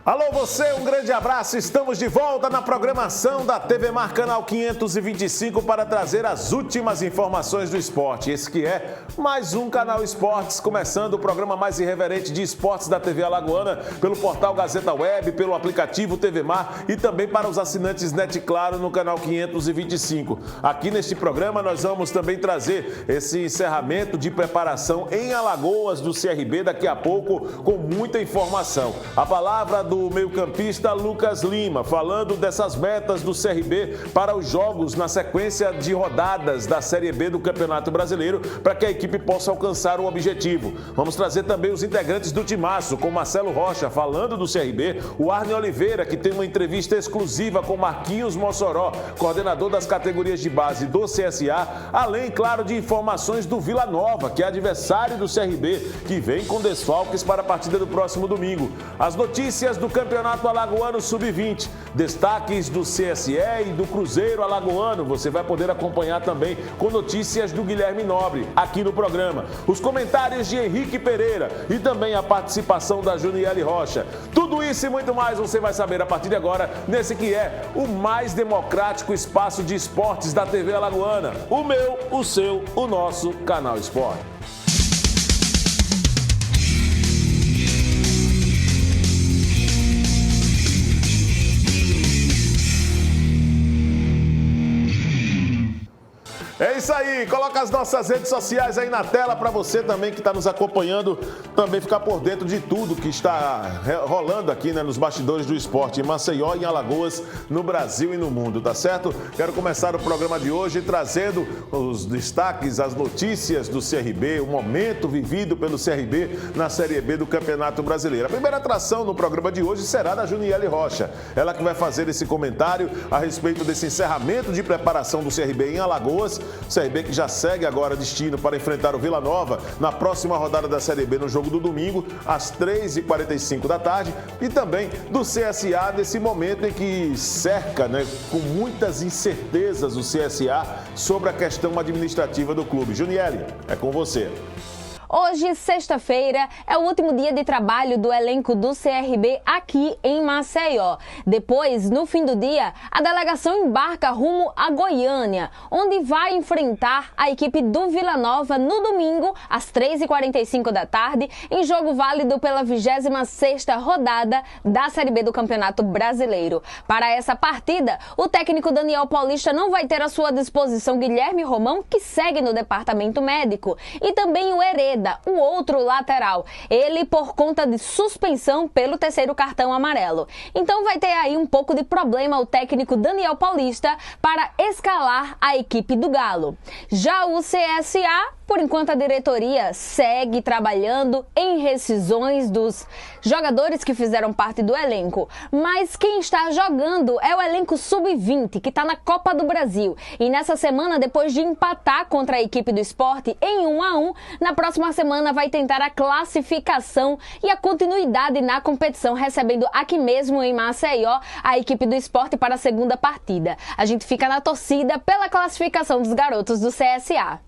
Alô você, um grande abraço, estamos de volta na programação da TV Mar Canal 525 para trazer as últimas informações do esporte. Esse que é mais um Canal Esportes, começando o programa mais irreverente de esportes da TV Alagoana, pelo portal Gazeta Web, pelo aplicativo TV Mar e também para os assinantes Net Claro no Canal 525. Aqui neste programa nós vamos também trazer esse encerramento de preparação em Alagoas do CRB daqui a pouco com muita informação. A palavra do meio-campista Lucas Lima, falando dessas metas do CRB para os jogos na sequência de rodadas da Série B do Campeonato Brasileiro, para que a equipe possa alcançar o objetivo. Vamos trazer também os integrantes do timaço, com Marcelo Rocha falando do CRB, o Arne Oliveira, que tem uma entrevista exclusiva com Marquinhos Mossoró, coordenador das categorias de base do CSA, além, claro, de informações do Vila Nova, que é adversário do CRB, que vem com desfalques para a partida do próximo domingo. As notícias do Campeonato Alagoano Sub-20, destaques do CSE e do Cruzeiro Alagoano, você vai poder acompanhar também com notícias do Guilherme Nobre aqui no programa. Os comentários de Henrique Pereira e também a participação da Juniele Rocha. Tudo isso e muito mais você vai saber a partir de agora, nesse que é o mais democrático espaço de esportes da TV Alagoana. O meu, o seu, o nosso Canal Esporte. É isso aí, coloca as nossas redes sociais aí na tela para você também que está nos acompanhando, também ficar por dentro de tudo que está rolando aqui, né, nos bastidores do esporte em Maceió, em Alagoas, no Brasil e no mundo, tá certo? Quero começar o programa de hoje trazendo os destaques, as notícias do CRB, o momento vivido pelo CRB na Série B do Campeonato Brasileiro. A primeira atração no programa de hoje será da Juniele Rocha, ela que vai fazer esse comentário a respeito desse encerramento de preparação do CRB em Alagoas. CRB que já segue agora destino para enfrentar o Vila Nova na próxima rodada da Série B no jogo do domingo, às 3h45 da tarde, e também do CSA nesse momento em que cerca, né, com muitas incertezas o CSA sobre a questão administrativa do clube. Juniele, é com você. Hoje, sexta-feira, é o último dia de trabalho do elenco do CRB aqui em Maceió. Depois, no fim do dia, a delegação embarca rumo a Goiânia, onde vai enfrentar a equipe do Vila Nova no domingo, às 3h45 da tarde, em jogo válido pela 26ª rodada da Série B do Campeonato Brasileiro. Para essa partida, o técnico Daniel Paulista não vai ter à sua disposição Guilherme Romão, que segue no departamento médico, e também o Hereda, o outro lateral, ele por conta de suspensão pelo terceiro cartão amarelo. Então vai ter aí um pouco de problema o técnico Daniel Paulista para escalar a equipe do Galo. Já o CSA, por enquanto a diretoria segue trabalhando em rescisões dos jogadores que fizeram parte do elenco, mas quem está jogando é o elenco sub-20, que está na Copa do Brasil. E nessa semana, depois de empatar contra a equipe do Sport em 1-1, na próxima semana vai tentar a classificação e a continuidade na competição, recebendo aqui mesmo em Maceió a equipe do Sport para a segunda partida. A gente fica na torcida pela classificação dos garotos do CSA.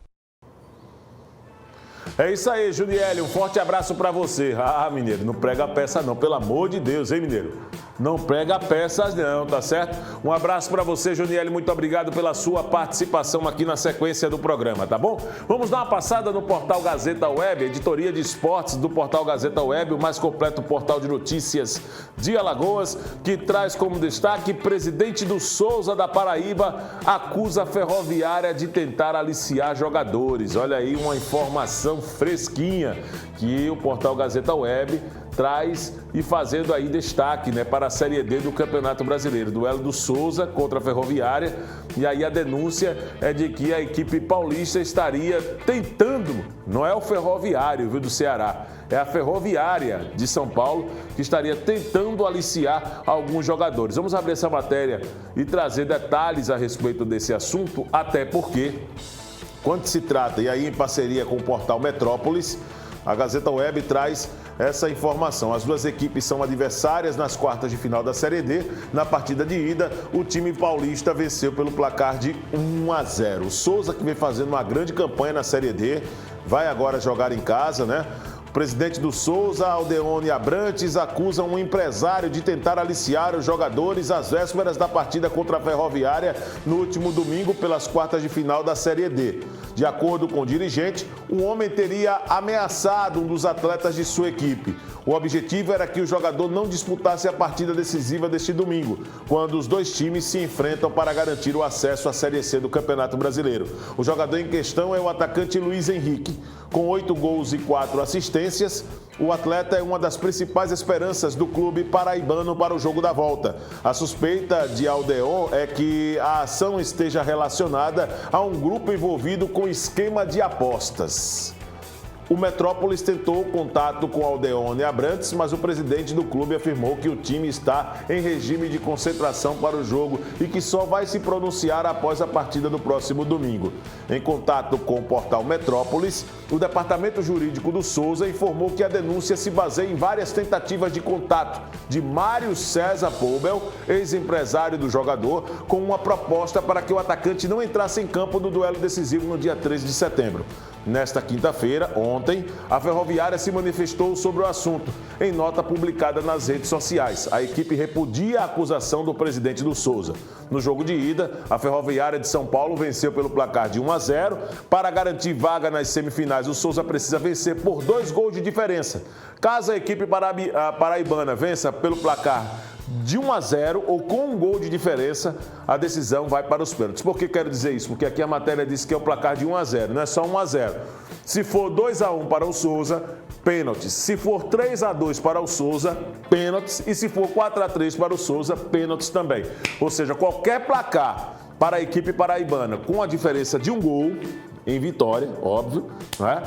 É isso aí, Juniele, um forte abraço pra você. Ah, mineiro, não prega peça não, pelo amor de Deus, hein, mineiro? Não prega peças não, tá certo? Um abraço pra você, Juniele, muito obrigado pela sua participação aqui na sequência do programa, tá bom? Vamos dar uma passada no portal Gazeta Web, editoria de esportes do portal Gazeta Web, o mais completo portal de notícias de Alagoas, que traz como destaque: presidente do Souza da Paraíba acusa a Ferroviária de tentar aliciar jogadores. Olha aí uma informação fresquinha que o portal Gazeta Web traz e fazendo aí destaque, né, para a Série D do Campeonato Brasileiro. Duelo do Souza contra a Ferroviária. E aí a denúncia é de que a equipe paulista estaria tentando, não é o Ferroviário, viu, do Ceará, é a Ferroviária de São Paulo que estaria tentando aliciar alguns jogadores. Vamos abrir essa matéria e trazer detalhes a respeito desse assunto, até porque, quando se trata, e aí em parceria com o portal Metrópolis, a Gazeta Web traz essa informação. As duas equipes são adversárias nas quartas de final da Série D. Na partida de ida, o time paulista venceu pelo placar de 1-0. O Souza, que vem fazendo uma grande campanha na Série D, vai agora jogar em casa, né? presidente do Souza, Aldeone Abrantes, acusa um empresário de tentar aliciar os jogadores às vésperas da partida contra a Ferroviária no último domingo pelas quartas de final da Série D. De acordo com o dirigente, o homem teria ameaçado um dos atletas de sua equipe. O objetivo era que o jogador não disputasse a partida decisiva deste domingo, quando os dois times se enfrentam para garantir o acesso à Série C do Campeonato Brasileiro. O jogador em questão é o atacante Luiz Henrique. Com 8 gols e 4 assistências, o atleta é uma das principais esperanças do clube paraibano para o jogo da volta. A suspeita de Aldeon é que a ação esteja relacionada a um grupo envolvido com esquema de apostas. O Metrópolis tentou contato com Aldeone Abrantes, mas o presidente do clube afirmou que o time está em regime de concentração para o jogo e que só vai se pronunciar após a partida do próximo domingo. Em contato com o portal Metrópolis, o departamento jurídico do Souza informou que a denúncia se baseia em várias tentativas de contato de Mário César Poubel, ex-empresário do jogador, com uma proposta para que o atacante não entrasse em campo no duelo decisivo no dia 13 de setembro. Nesta quinta-feira, ontem, a Ferroviária se manifestou sobre o assunto. Em nota publicada nas redes sociais, a equipe repudia a acusação do presidente do Souza. No jogo de ida, a Ferroviária de São Paulo venceu pelo placar de 1-0. Para garantir vaga nas semifinais, o Souza precisa vencer por 2 gols de diferença. Caso a equipe paraibana vença pelo placar de 1-0 ou com 1 gol de diferença, a decisão vai para os pênaltis. Por que quero dizer isso? Porque aqui a matéria diz que é o placar de 1-0, não é só 1-0. Se for 2-1 para o Souza, pênaltis. Se for 3-2 para o Souza, pênaltis. E se for 4-3 para o Souza, pênaltis também. Ou seja, qualquer placar para a equipe paraibana com a diferença de 1 gol, em vitória, óbvio, não é?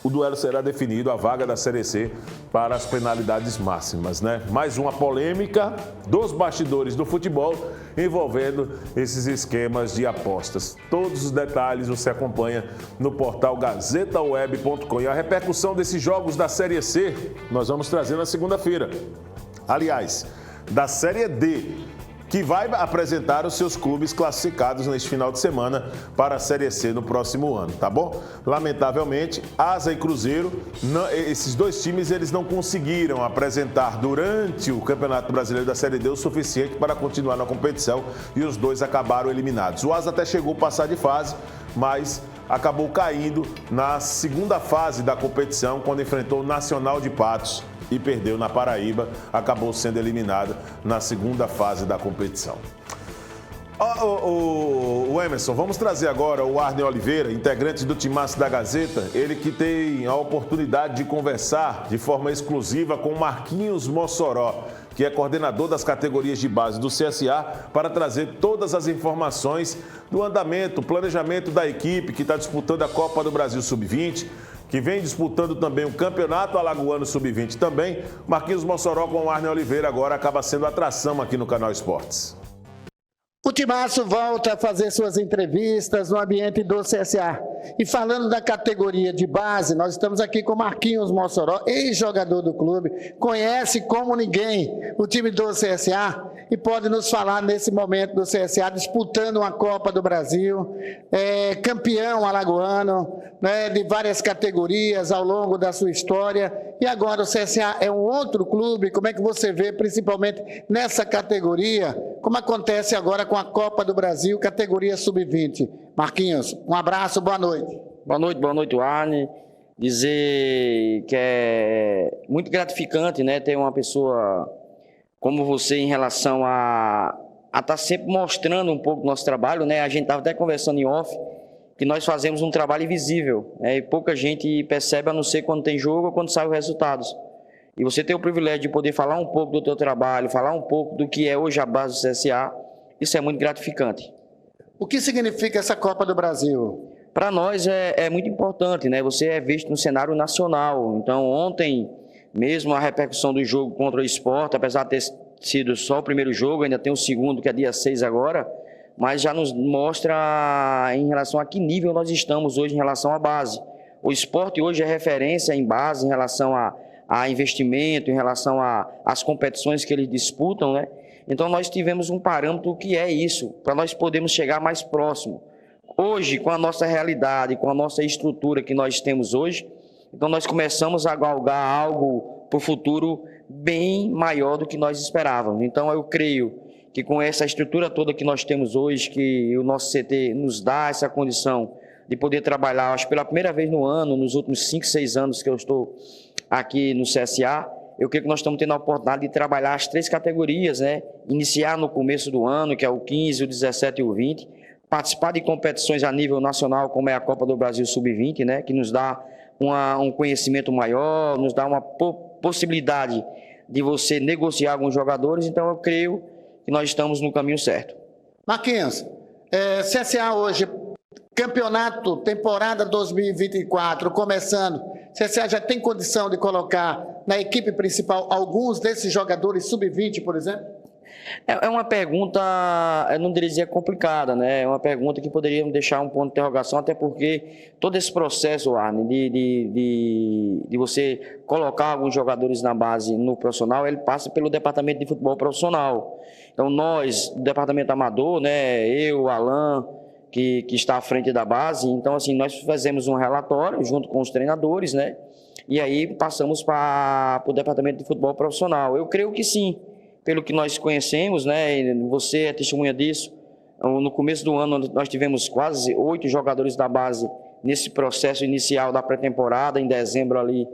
O duelo será definido, a vaga da Série C para as penalidades máximas, né? Mais uma polêmica dos bastidores do futebol envolvendo esses esquemas de apostas. Todos os detalhes você acompanha no portal gazetaweb.com. E a repercussão desses jogos da Série C nós vamos trazer na segunda-feira. Aliás, da Série D, que vai apresentar os seus clubes classificados neste final de semana para a Série C no próximo ano, tá bom? Lamentavelmente, Asa e Cruzeiro, esses dois times, eles não conseguiram apresentar durante o Campeonato Brasileiro da Série D o suficiente para continuar na competição e os dois acabaram eliminados. O Asa até chegou a passar de fase, mas acabou caindo na segunda fase da competição, quando enfrentou o Nacional de Patos e perdeu na Paraíba, acabou sendo eliminado na segunda fase da competição. O Emerson, vamos trazer agora o Arne Oliveira, integrante do Timaço da Gazeta, ele que tem a oportunidade de conversar de forma exclusiva com Marquinhos Mossoró, que é coordenador das categorias de base do CSA, para trazer todas as informações do andamento, planejamento da equipe que está disputando a Copa do Brasil Sub-20, que vem disputando também o Campeonato Alagoano Sub-20 também. Marquinhos Mossoró com o Arne Oliveira agora acaba sendo atração aqui no Canal Esportes. O Timaço volta a fazer suas entrevistas no ambiente do CSA. E falando da categoria de base, nós estamos aqui com Marquinhos Mossoró, ex-jogador do clube, conhece como ninguém o time do CSA e pode nos falar nesse momento do CSA disputando uma Copa do Brasil, campeão alagoano, né, de várias categorias ao longo da sua história. E agora o CSA é um outro clube. Como é que você vê, principalmente nessa categoria, como acontece agora com a Copa do Brasil, categoria Sub-20? Marquinhos, um abraço, boa noite. Boa noite, Arne. Dizer que é muito gratificante, né, ter uma pessoa como você em relação a estar sempre mostrando um pouco do nosso trabalho, né? A gente estava até conversando em off, que nós fazemos um trabalho invisível, né? E pouca gente percebe, a não ser quando tem jogo ou quando saem os resultados. E você ter o privilégio de poder falar um pouco do teu trabalho, falar um pouco do que é hoje a base do CSA, isso é muito gratificante. O que significa essa Copa do Brasil? Para nós é muito importante, né? Você é visto no cenário nacional. Então, ontem mesmo a repercussão do jogo contra o Sport, apesar de ter sido só o primeiro jogo, ainda tem o segundo, que é dia 6 agora, mas já nos mostra em relação a que nível nós estamos hoje em relação à base. O Sport hoje é referência em base em relação a investimento, em relação às competições que eles disputam, né? Então nós tivemos um parâmetro que é isso, para nós podermos chegar mais próximo. Hoje, com a nossa realidade, com a nossa estrutura que nós temos hoje, Então nós começamos a galgar algo para o futuro bem maior do que nós esperávamos. Então eu creio que com essa estrutura toda que nós temos hoje, que o nosso CT nos dá essa condição de poder trabalhar, acho que pela primeira vez no ano, nos últimos 5, 6 anos que eu estou aqui no CSA, eu creio que nós estamos tendo a oportunidade de trabalhar as 3 categorias, né? Iniciar no começo do ano, que é o 15, o 17 e o 20, participar de competições a nível nacional, como é a Copa do Brasil Sub-20, né? Que nos dá um conhecimento maior, nos dá uma possibilidade de você negociar alguns jogadores. Então eu creio que nós estamos no caminho certo. Marquinhos, CSA hoje, campeonato, temporada 2024, começando, CSA já tem condição de colocar na equipe principal alguns desses jogadores sub-20, por exemplo? É uma pergunta, eu não diria complicada, né? É uma pergunta que poderia deixar um ponto de interrogação, até porque todo esse processo, Arne, de você colocar alguns jogadores na base no profissional, ele passa pelo departamento de futebol profissional. Então nós, do departamento amador, né? Eu, Alan, que está à frente da base, então assim, nós fazemos um relatório junto com os treinadores, né? E aí passamos para o departamento de futebol profissional. Eu creio que sim. Pelo que nós conhecemos, né, você é testemunha disso, no começo do ano nós tivemos quase 8 jogadores da base nesse processo inicial da pré-temporada, em dezembro ali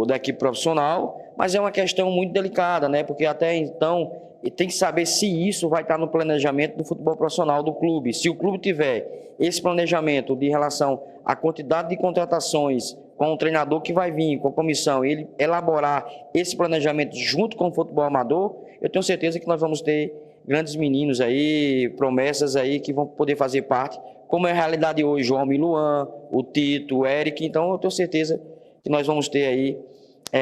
da equipe profissional, mas é uma questão muito delicada, né, porque até então tem que saber se isso vai estar no planejamento do futebol profissional do clube. Se o clube tiver esse planejamento de relação à quantidade de contratações, com o treinador que vai vir, com a comissão, ele elaborar esse planejamento junto com o futebol amador, eu tenho certeza que nós vamos ter grandes meninos aí, promessas aí que vão poder fazer parte, como é a realidade hoje, o Almi Luan, o Tito, o Eric, então eu tenho certeza que nós vamos ter aí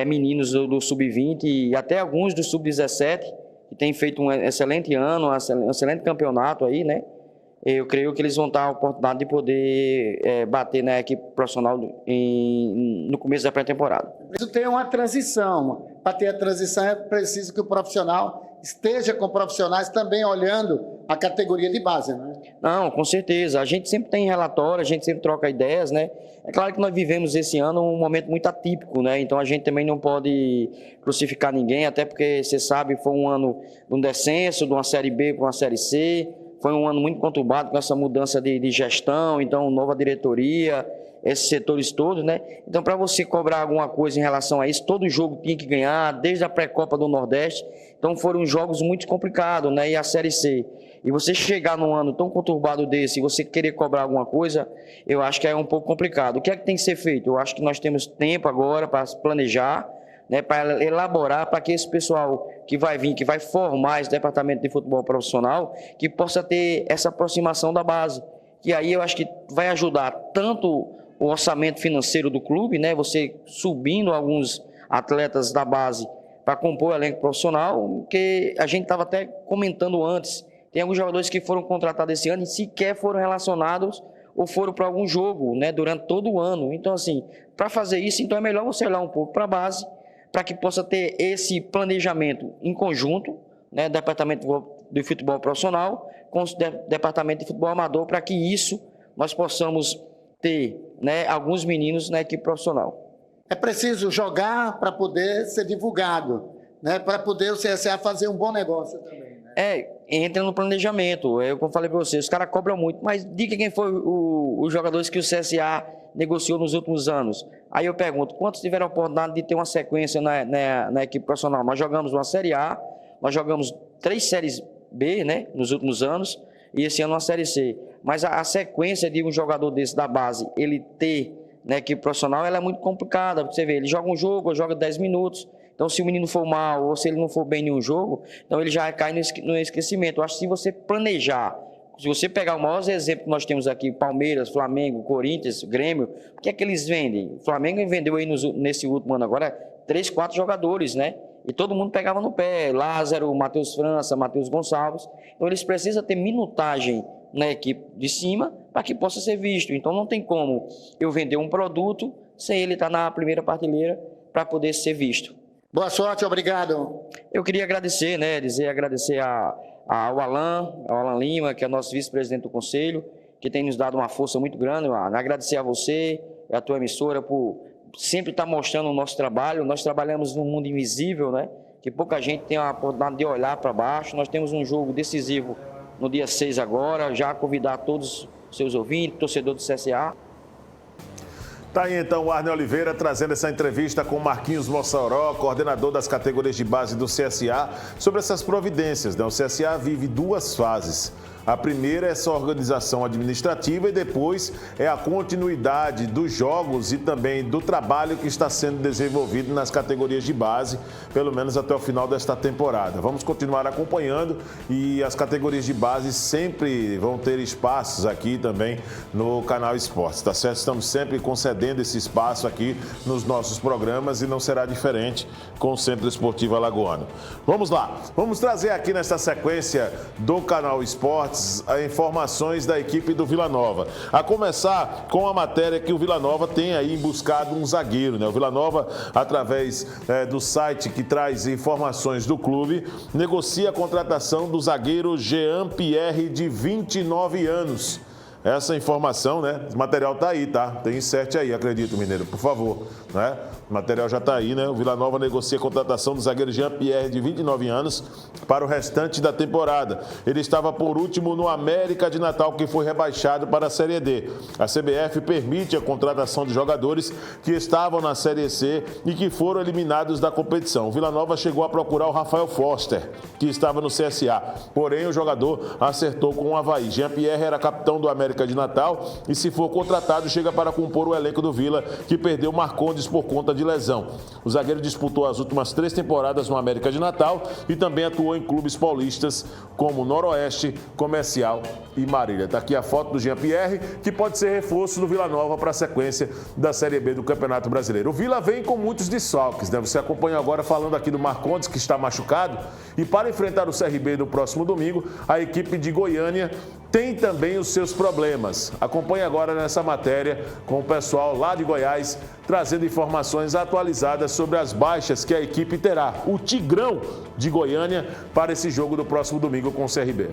meninos do Sub-20 e até alguns do Sub-17, que têm feito um excelente ano, um excelente campeonato aí, né? Eu creio que eles vão ter a oportunidade de poder bater na equipe profissional no começo da pré-temporada. Isso tem uma transição. Para ter a transição é preciso que o profissional esteja com profissionais também olhando a categoria de base, né? Não, com certeza. A gente sempre tem relatório, a gente sempre troca ideias, né? É claro que nós vivemos esse ano um momento muito atípico, né? Então a gente também não pode crucificar ninguém, até porque, você sabe, foi um ano de um descenso, de uma Série B para uma Série C. Foi um ano muito conturbado com essa mudança de gestão, então nova diretoria, esses setores todos, né? Então, para você cobrar alguma coisa em relação a isso, todo jogo tinha que ganhar, desde a pré-copa do Nordeste. Então, foram jogos muito complicados, né? E a Série C. E você chegar num ano tão conturbado desse e você querer cobrar alguma coisa, eu acho que é um pouco complicado. O que é que tem que ser feito? Eu acho que nós temos tempo agora para planejar, né, para elaborar, para que esse pessoal que vai vir, que vai formar esse departamento de futebol profissional, que possa ter essa aproximação da base. Que aí eu acho que vai ajudar tanto o orçamento financeiro do clube, né, você subindo alguns atletas da base para compor o elenco profissional, que a gente estava até comentando antes, tem alguns jogadores que foram contratados esse ano e sequer foram relacionados ou foram para algum jogo, né, durante todo o ano. Então, assim, para fazer isso, então é melhor você olhar um pouco para a base, para que possa ter esse planejamento em conjunto, né, departamento de futebol profissional com o departamento de futebol amador, para que isso nós possamos ter, né, alguns meninos na equipe profissional. É preciso jogar para poder ser divulgado, né, para poder o CSA fazer um bom negócio também, né? Entra no planejamento, como eu falei para vocês, os caras cobram muito, mas diga quem foi os jogadores que o CSA negociou nos últimos anos. Aí eu pergunto, quantos tiveram a oportunidade de ter uma sequência na equipe profissional? Nós jogamos uma Série A, nós jogamos 3 Séries B, né, nos últimos anos, e esse ano uma Série C. Mas a sequência de um jogador desse da base, ele ter na equipe profissional, ela é muito complicada. Você vê, ele joga um jogo, joga 10 minutos, então se o menino for mal, ou se ele não for bem em um jogo, então ele já cai no esquecimento. Eu acho que se você planejar, se você pegar o maior exemplo que nós temos aqui, Palmeiras, Flamengo, Corinthians, Grêmio, o que é que eles vendem? O Flamengo vendeu aí nesse último ano agora 3, 4 jogadores, né? E todo mundo pegava no pé, Lázaro, Matheus França, Matheus Gonçalves. Então eles precisam ter minutagem na equipe de cima para que possa ser visto. Então não tem como eu vender um produto sem ele estar na primeira prateleira para poder ser visto. Boa sorte, obrigado. Eu queria agradecer, né, agradecer ao Alan Lima, que é nosso vice-presidente do conselho, que tem nos dado uma força muito grande. Agradecer a você, a tua emissora, por sempre estar mostrando o nosso trabalho. Nós trabalhamos num mundo invisível, né? Que pouca gente tem a oportunidade de olhar para baixo. Nós temos um jogo decisivo no dia 6 agora, já convidar todos os seus ouvintes, torcedor do CSA. Tá aí então o Arne Oliveira trazendo essa entrevista com Marquinhos Mossoró, coordenador das categorias de base do CSA, sobre essas providências, né? O CSA vive 2 fases. A primeira é essa organização administrativa e depois é a continuidade dos jogos e também do trabalho que está sendo desenvolvido nas categorias de base, pelo menos até o final desta temporada. Vamos continuar acompanhando e as categorias de base sempre vão ter espaços aqui também no canal Esportes, tá certo? Estamos sempre concedendo esse espaço aqui nos nossos programas e não será diferente com o Centro Esportivo Alagoano. Vamos lá, vamos trazer aqui nesta sequência do canal Esportes as informações da equipe do Vila Nova. A começar com a matéria que o Vila Nova tem aí buscado um zagueiro, né? O Vila Nova, através do site que traz informações do clube, negocia a contratação do zagueiro Jean Pierre, de 29 anos. Essa informação, né? O material tá aí, tá? Tem insert aí, acredito, Mineiro, por favor, né? O material já tá aí, né? O Vila Nova negocia a contratação do zagueiro Jean Pierre, de 29 anos, para o restante da temporada. Ele estava por último no América de Natal, que foi rebaixado para a Série D. A CBF permite a contratação de jogadores que estavam na Série C e que foram eliminados da competição. O Vila Nova chegou a procurar o Rafael Foster, que estava no CSA. Porém, o jogador acertou com o Avaí. Jean Pierre era capitão do América de Natal e, se for contratado, chega para compor o elenco do Vila, que perdeu Marcondes por conta de lesão. O zagueiro disputou as últimas 3 temporadas no América de Natal e também atuou em clubes paulistas como Noroeste, Comercial e Marília. Está aqui a foto do Jean Pierre, que pode ser reforço do Vila Nova para a sequência da Série B do Campeonato Brasileiro. O Vila vem com muitos desfalques, né? Você acompanha agora falando aqui do Marcondes, que está machucado, e para enfrentar o CRB no próximo domingo, a equipe de Goiânia tem também os seus problemas. Acompanhe agora nessa matéria com o pessoal lá de Goiás, trazendo informações atualizadas sobre as baixas que a equipe terá. O Tigrão de Goiânia para esse jogo do próximo domingo com o CRB.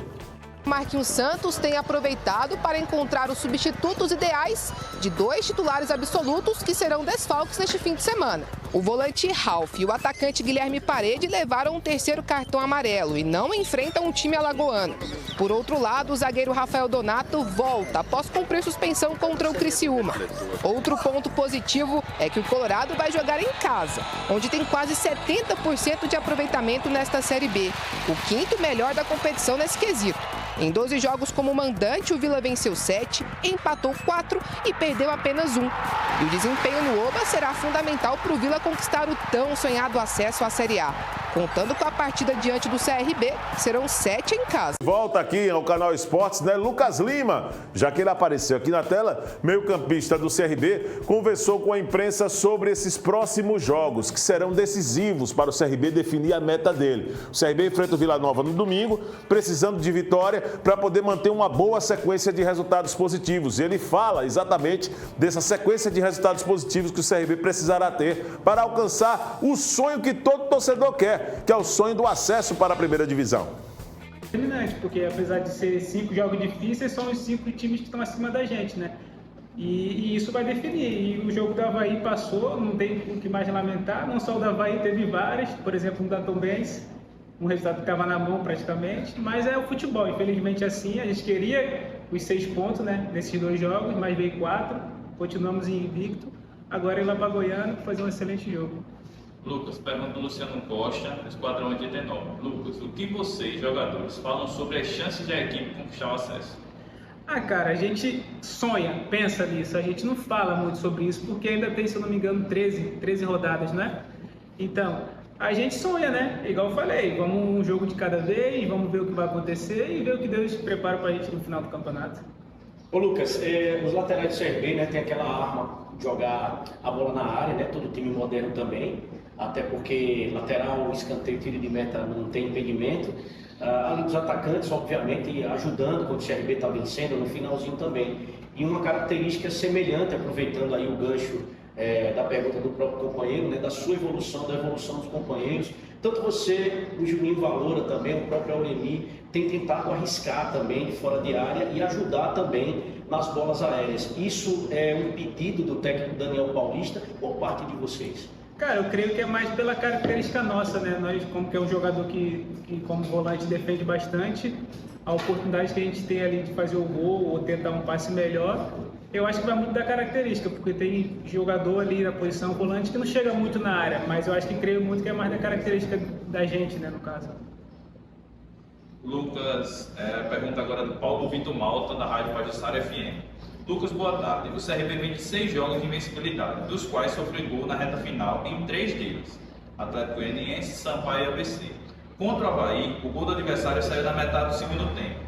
Marquinhos Santos tem aproveitado para encontrar os substitutos ideais de 2 titulares absolutos que serão desfalques neste fim de semana. O volante Ralf e o atacante Guilherme Parede levaram um 3º cartão amarelo e não enfrentam um time alagoano. Por outro lado, o zagueiro Rafael Donato volta após cumprir suspensão contra o Criciúma. Outro ponto positivo é que o Colorado vai jogar em casa, onde tem quase 70% de aproveitamento nesta Série B, o 5º melhor da competição nesse quesito. Em 12 jogos como mandante, o Vila venceu 7, empatou 4 e perdeu apenas 1. E o desempenho no Oba será fundamental para o Vila conquistar o tão sonhado acesso à Série A. Contando com a partida diante do CRB, serão 7 em casa. Volta aqui ao canal Esportes, né? Lucas Lima, já que ele apareceu aqui na tela, meio-campista do CRB, conversou com a imprensa sobre esses próximos jogos, que serão decisivos para o CRB definir a meta dele. O CRB enfrenta o Vila Nova no domingo, precisando de vitória para poder manter uma boa sequência de resultados positivos. E ele fala exatamente dessa sequência de resultados positivos que o CRB precisará ter para alcançar o sonho que todo torcedor quer, que é o sonho do acesso para a primeira divisão. Determinante, porque apesar de ser 5 jogos difíceis, são os 5 times que estão acima da gente, né? E isso vai definir. E o jogo do Avaí passou, não tem o que mais lamentar. Não só o do Avaí, teve vários, por exemplo, no da Tombense, um resultado que estava na mão praticamente, mas é o futebol. Infelizmente assim, a gente queria os 6 pontos, né, nesses 2 jogos, mas veio 4, continuamos invicto. Agora ele vai para Goiânia fazer um excelente jogo. Lucas, pergunta do Luciano Costa, do Esquadrão 89. Lucas, o que vocês, jogadores, falam sobre as chances da equipe conquistar o acesso? Cara, a gente sonha, pensa nisso, a gente não fala muito sobre isso, porque ainda tem, se eu não me engano, 13 rodadas, né? Então, a gente sonha, né? Igual eu falei, vamos um jogo de cada vez, vamos ver o que vai acontecer e ver o que Deus prepara pra gente no final do campeonato. Ô Lucas, os laterais do CRB, né, tem aquela arma de jogar a bola na área, né? Todo time moderno também, até porque lateral, escanteio, tiro de meta não tem impedimento. Além dos atacantes, obviamente, ajudando quando o CRB está vencendo, no finalzinho também. E uma característica semelhante, aproveitando aí o gancho da pergunta do próprio companheiro, né, da sua evolução, da evolução dos companheiros, Tanto você, o Juninho Valora também, o próprio Auremi, tem tentado arriscar também de fora de área e ajudar também nas bolas aéreas. Isso é um pedido do técnico Daniel Paulista ou parte de vocês? Cara, eu creio que é mais pela característica nossa, né? Nós, como que é um jogador que como volante defende bastante, a oportunidade que a gente tem ali de fazer o gol ou tentar um passe melhor, eu acho que vai muito da característica, porque tem jogador ali na posição volante que não chega muito na área, mas eu acho que creio muito que é mais da característica da gente, né, no caso. Lucas, pergunta agora do Paulo Vitor Malta, da Rádio Pajuçara FM. Lucas, boa tarde. O CRB vem de 6 jogos de invencibilidade, dos quais sofreu gol na reta final em 3 deles. Atlético Goianiense, Sampaio e ABC. Contra o Avaí, o gol do adversário saiu na metade do segundo tempo.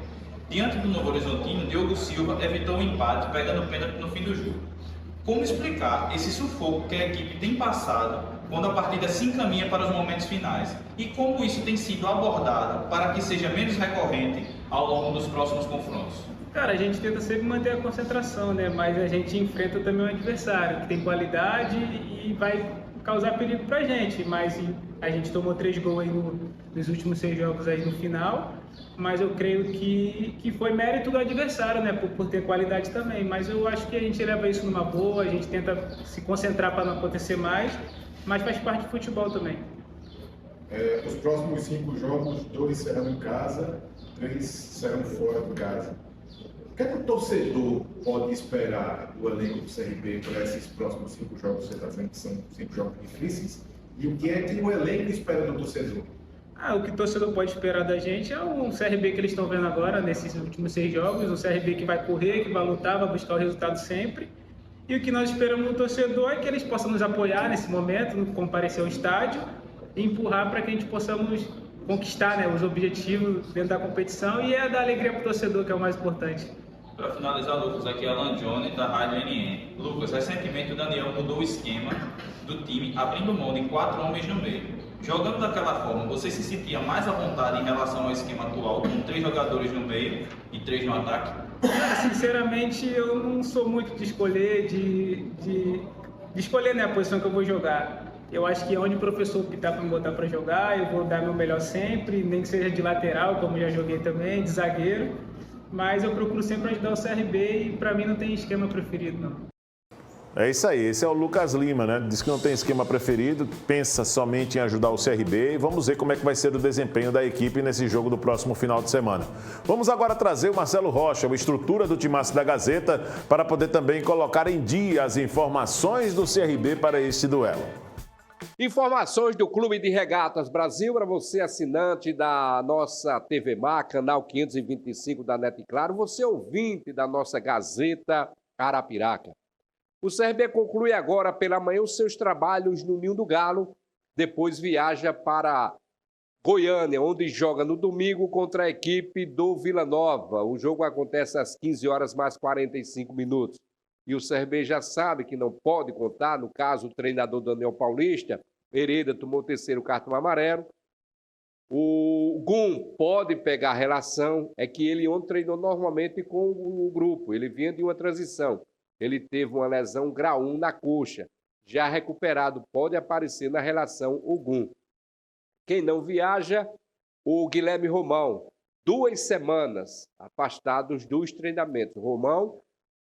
Diante do Novo Horizontino, Diogo Silva evitou o empate, pegando o pênalti no fim do jogo. Como explicar esse sufoco que a equipe tem passado quando a partida se encaminha para os momentos finais? E como isso tem sido abordado para que seja menos recorrente ao longo dos próximos confrontos? Cara, a gente tenta sempre manter a concentração, né? Mas a gente enfrenta também um adversário que tem qualidade e vai causar perigo pra gente. Mas a gente tomou 3 gols aí nos últimos 6 jogos aí no final. Mas eu creio que foi mérito do adversário, né? Por ter qualidade também. Mas eu acho que a gente leva isso numa boa, a gente tenta se concentrar para não acontecer mais. Mas faz parte do futebol também. Os próximos 5 jogos, 2 serão em casa, 3 serão fora de casa. O que é que o torcedor pode esperar do elenco do CRB para esses próximos 5 jogos? Você está dizendo que são 5 jogos difíceis. E o que é que o elenco espera do torcedor? O que o torcedor pode esperar da gente é um CRB que eles estão vendo agora, nesses últimos 6 jogos. Um CRB que vai correr, que vai lutar, vai buscar o resultado sempre. E o que nós esperamos do torcedor é que eles possam nos apoiar nesse momento, comparecer ao estádio e empurrar para que a gente possamos conquistar, né, os objetivos dentro da competição e dar alegria para o torcedor, que é o mais importante. Para finalizar, Lucas, aqui é Alan Johnny, da Rádio NN. Lucas, recentemente o Daniel mudou o esquema do time, abrindo mão de 4 homens no meio. Jogando daquela forma, você se sentia mais à vontade em relação ao esquema atual, com 3 jogadores no meio e 3 no ataque? Sinceramente, eu não sou muito de escolher, de escolher, né, a posição que eu vou jogar. Eu acho que onde o professor optar para me botar para jogar, eu vou dar meu melhor sempre, nem que seja de lateral, como já joguei também, de zagueiro. Mas eu procuro sempre ajudar o CRB e para mim não tem esquema preferido, não. É isso aí, esse é o Lucas Lima, né? Diz que não tem esquema preferido, pensa somente em ajudar o CRB e vamos ver como é que vai ser o desempenho da equipe nesse jogo do próximo final de semana. Vamos agora trazer o Marcelo Rocha, a estrutura do Timaço da Gazeta, para poder também colocar em dia as informações do CRB para este duelo. Informações do Clube de Regatas Brasil para você, assinante da nossa TV Mar, canal 525 da NET Claro, você ouvinte da nossa Gazeta Arapiraca. O CRB conclui agora pela manhã os seus trabalhos no Ninho do Galo, depois viaja para Goiânia, onde joga no domingo contra a equipe do Vila Nova. O jogo acontece às 15 horas mais 45 minutos. E o CRB já sabe que não pode contar, no caso o treinador Daniel Paulista, Hereda tomou o 3º cartão amarelo. O Gum pode pegar a relação, é que ele ontem treinou normalmente com o grupo, ele vinha de uma transição. Ele teve uma lesão grau 1 na coxa. Já recuperado, pode aparecer na relação o Gum. Quem não viaja, o Guilherme Romão. 2 semanas afastados dos treinamentos. Romão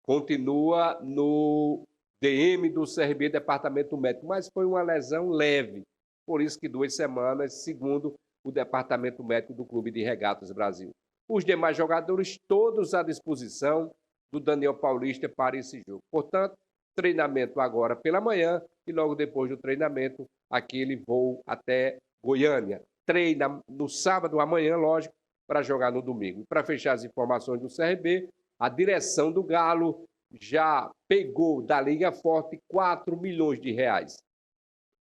continua no DM do CRB, Departamento Médico, mas foi uma lesão leve. Por isso que 2 semanas, segundo o Departamento Médico do Clube de Regatas Brasil. Os demais jogadores, todos à disposição do Daniel Paulista para esse jogo. Portanto, treinamento agora pela manhã e logo depois do treinamento, aquele voo até Goiânia. Treina no sábado amanhã, lógico, para jogar no domingo. Para fechar as informações do CRB, a direção do Galo já pegou da Liga Forte 4 milhões de reais.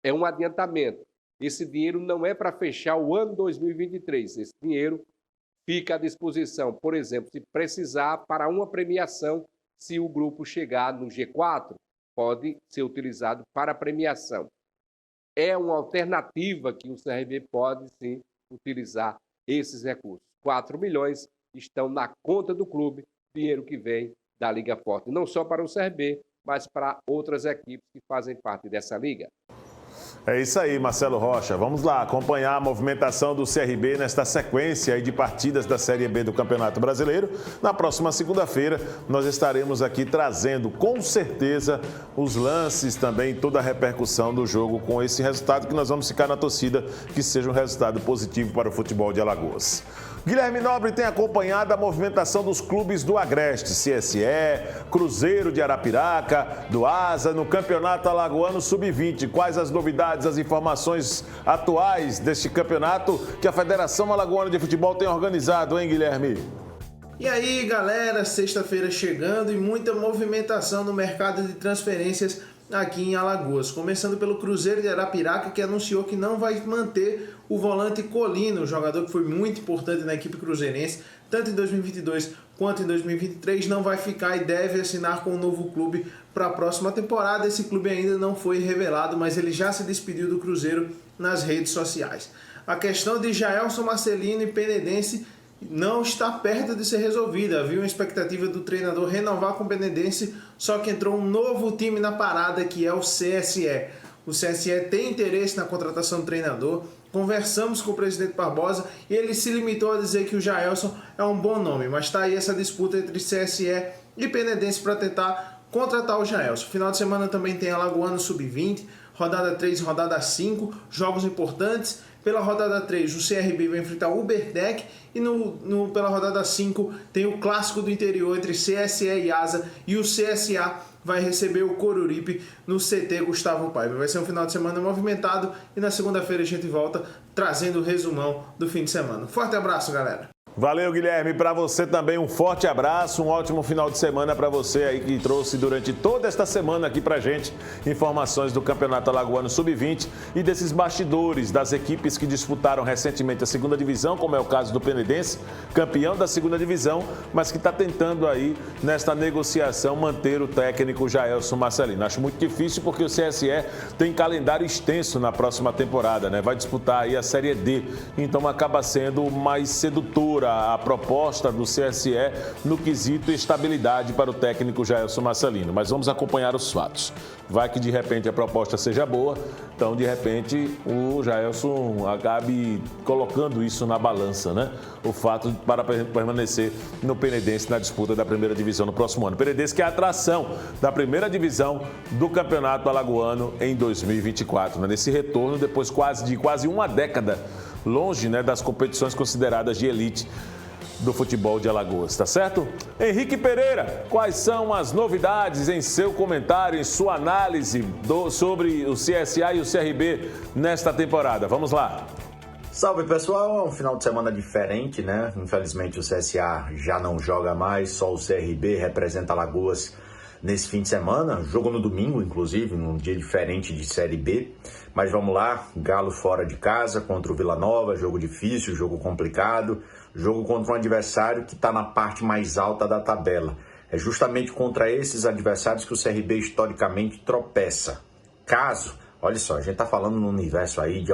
É um adiantamento. Esse dinheiro não é para fechar o ano 2023. Esse dinheiro fica à disposição, por exemplo, se precisar para uma premiação, se o grupo chegar no G4, pode ser utilizado para premiação. É uma alternativa que o CRB pode, sim, utilizar esses recursos. 4 milhões estão na conta do clube, dinheiro que vem da Liga Forte, não só para o CRB, mas para outras equipes que fazem parte dessa liga. É isso aí, Marcelo Rocha. Vamos lá acompanhar a movimentação do CRB nesta sequência aí de partidas da Série B do Campeonato Brasileiro. Na próxima segunda-feira, nós estaremos aqui trazendo, com certeza, os lances também, toda a repercussão do jogo com esse resultado que nós vamos ficar na torcida que seja um resultado positivo para o futebol de Alagoas. Guilherme Nobre tem acompanhado a movimentação dos clubes do Agreste, CSE, Cruzeiro de Arapiraca, do Asa, no Campeonato Alagoano Sub-20. Quais as novidades, as informações atuais deste campeonato que a Federação Alagoana de Futebol tem organizado, hein, Guilherme? E aí, galera, sexta-feira chegando e muita movimentação no mercado de transferências aqui em Alagoas. Começando pelo Cruzeiro de Arapiraca, que anunciou que não vai manter o volante Colino, um jogador que foi muito importante na equipe cruzeirense, tanto em 2022 quanto em 2023, não vai ficar e deve assinar com um novo clube para a próxima temporada. Esse clube ainda não foi revelado, mas ele já se despediu do Cruzeiro nas redes sociais. A questão de Jaelson Marcelino e Penedense não está perto de ser resolvida. Havia uma expectativa do treinador renovar com o Penedense, só que entrou um novo time na parada, que é o CSE. O CSE tem interesse na contratação do treinador. Conversamos com o presidente Barbosa e ele se limitou a dizer que o Jaelson é um bom nome, mas está aí essa disputa entre CSE e Penedense para tentar contratar o Jaelson. Final de semana também tem Alagoano Sub-20, rodada 3 e rodada 5, jogos importantes. Pela rodada 3, o CRB vai enfrentar o Ubertec e pela rodada 5 tem o clássico do interior entre CSE e Asa, e o CSA vai receber o Coruripe no CT Gustavo Paiva. Vai ser um final de semana movimentado e na segunda-feira a gente volta trazendo o resumão do fim de semana. Forte abraço, galera! Valeu, Guilherme. Para você também um forte abraço, um ótimo final de semana para você aí que trouxe durante toda esta semana aqui pra gente informações do Campeonato Alagoano Sub-20 e desses bastidores das equipes que disputaram recentemente a segunda divisão, como é o caso do Penedense, campeão da segunda divisão, mas que está tentando aí nesta negociação manter o técnico Jaelson Marcelino. Acho muito difícil porque o CSE tem calendário extenso na próxima temporada, né? Vai disputar aí a Série D, então acaba sendo mais sedutora a proposta do CSE no quesito estabilidade para o técnico Jaelson Marcelino. Mas vamos acompanhar os fatos. Vai que de repente a proposta seja boa, então de repente o Jaelson acabe colocando isso na balança, né? O fato para permanecer no Penedense na disputa da primeira divisão no próximo ano. Penedense que é a atração da primeira divisão do Campeonato Alagoano em 2024, né? Nesse retorno depois de quase uma década longe, né, das competições consideradas de elite do futebol de Alagoas, tá certo? Henrique Pereira, quais são as novidades em seu comentário, em sua análise sobre o CSA e o CRB nesta temporada? Vamos lá. Salve, pessoal, é um final de semana diferente, né? Infelizmente o CSA já não joga mais, só o CRB representa Alagoas nesse fim de semana, jogo no domingo, inclusive, num dia diferente de Série B. Mas vamos lá, Galo fora de casa contra o Vila Nova, jogo difícil, jogo complicado, jogo contra um adversário que está na parte mais alta da tabela. É justamente contra esses adversários que o CRB historicamente tropeça. Caso, olha só, a gente está falando no universo aí de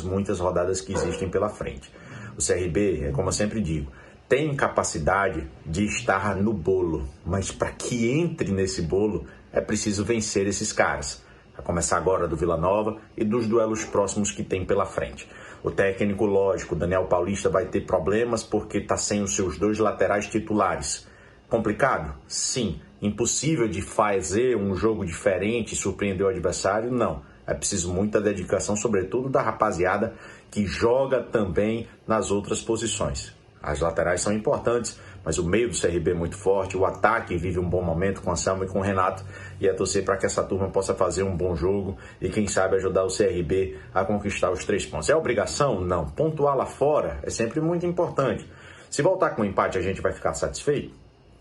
muitas rodadas que existem pela frente. O CRB, como eu sempre digo, tem capacidade de estar no bolo, mas para que entre nesse bolo é preciso vencer esses caras. A começar agora do Vila Nova e dos duelos próximos que tem pela frente. O técnico, lógico, Daniel Paulista, vai ter problemas porque está sem os seus dois laterais titulares. Complicado? Sim. Impossível de fazer um jogo diferente e surpreender o adversário? Não. É preciso muita dedicação, sobretudo da rapaziada que joga também nas outras posições. As laterais são importantes, mas o meio do CRB é muito forte, o ataque vive um bom momento com o Anselmo e com o Renato, e é torcer para que essa turma possa fazer um bom jogo e quem sabe ajudar o CRB a conquistar os 3 pontos. É obrigação? Não. Pontuar lá fora é sempre muito importante. Se voltar com um empate a gente vai ficar satisfeito?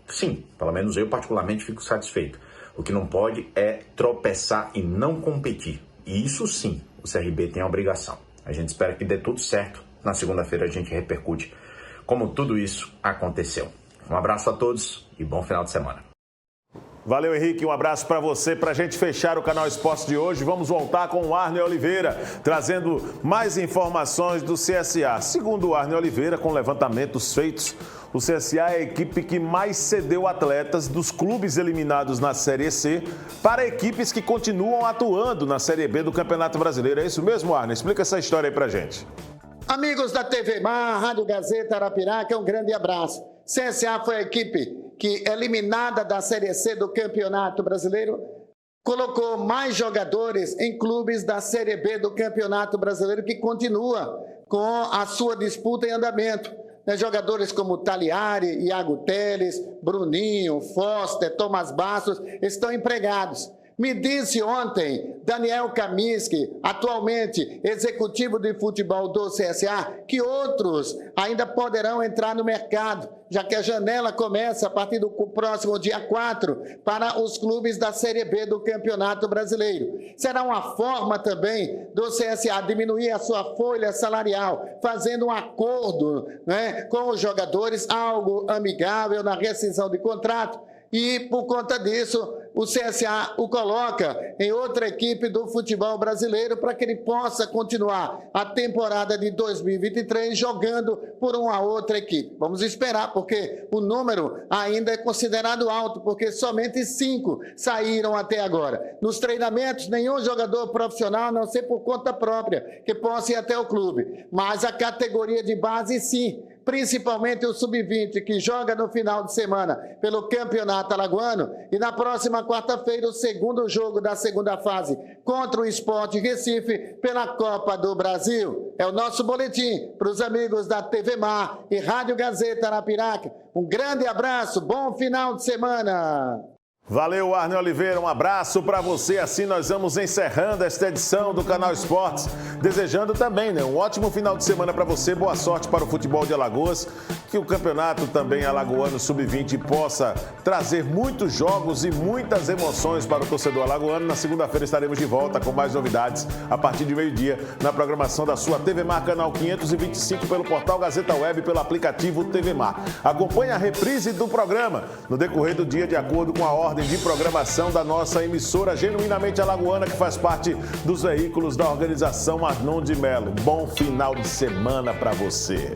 Sim, pelo menos eu particularmente fico satisfeito. O que não pode é tropeçar e não competir. E isso sim, o CRB tem a obrigação. A gente espera que dê tudo certo. Na segunda-feira a gente repercute como tudo isso aconteceu. Um abraço a todos e bom final de semana. Valeu, Henrique. Um abraço para você. Para a gente fechar o Canal Esportes de hoje, vamos voltar com o Arne Oliveira, trazendo mais informações do CSA. Segundo o Arne Oliveira, com levantamentos feitos, o CSA é a equipe que mais cedeu atletas dos clubes eliminados na Série C para equipes que continuam atuando na Série B do Campeonato Brasileiro. É isso mesmo, Arne? Explica essa história aí pra gente. Amigos da TV Mar, Rádio Gazeta Arapiraca, um grande abraço. CSA foi a equipe que, eliminada da Série C do Campeonato Brasileiro, colocou mais jogadores em clubes da Série B do Campeonato Brasileiro, que continua com a sua disputa em andamento. Jogadores como Taliari, Iago Teles, Bruninho, Foster, Tomás Bastos estão empregados. Me disse ontem Daniel Kaminski, atualmente executivo de futebol do CSA, que outros ainda poderão entrar no mercado, já que a janela começa a partir do próximo dia 4 para os clubes da Série B do Campeonato Brasileiro. Será uma forma também do CSA diminuir a sua folha salarial, fazendo um acordo, né, com os jogadores, algo amigável na rescisão de contrato, e por conta disso o CSA o coloca em outra equipe do futebol brasileiro para que ele possa continuar a temporada de 2023 jogando por uma outra equipe. Vamos esperar, porque o número ainda é considerado alto, porque somente 5 saíram até agora. Nos treinamentos, nenhum jogador profissional, a não ser por conta própria, que possa ir até o clube. Mas a categoria de base, sim, principalmente o Sub-20, que joga no final de semana pelo Campeonato Alagoano, e na próxima quarta-feira o segundo jogo da segunda fase contra o Sport Recife pela Copa do Brasil. É o nosso boletim para os amigos da TV Mar e Rádio Gazeta Arapiraca. Um grande abraço, bom final de semana! Valeu, Arne Oliveira, um abraço para você. Assim nós vamos encerrando esta edição do Canal Esportes, desejando também, um ótimo final de semana para você, boa sorte para o futebol de Alagoas, que o campeonato também alagoano Sub-20 possa trazer muitos jogos e muitas emoções para o torcedor alagoano. Na segunda-feira estaremos de volta com mais novidades a partir de meio-dia na programação da sua TV Mar, canal 525, pelo portal Gazeta Web e pelo aplicativo TV Mar. Acompanhe a reprise do programa no decorrer do dia, de acordo com a ordem de programação da nossa emissora genuinamente alagoana, que faz parte dos veículos da organização Arnon de Melo. Bom final de semana para você.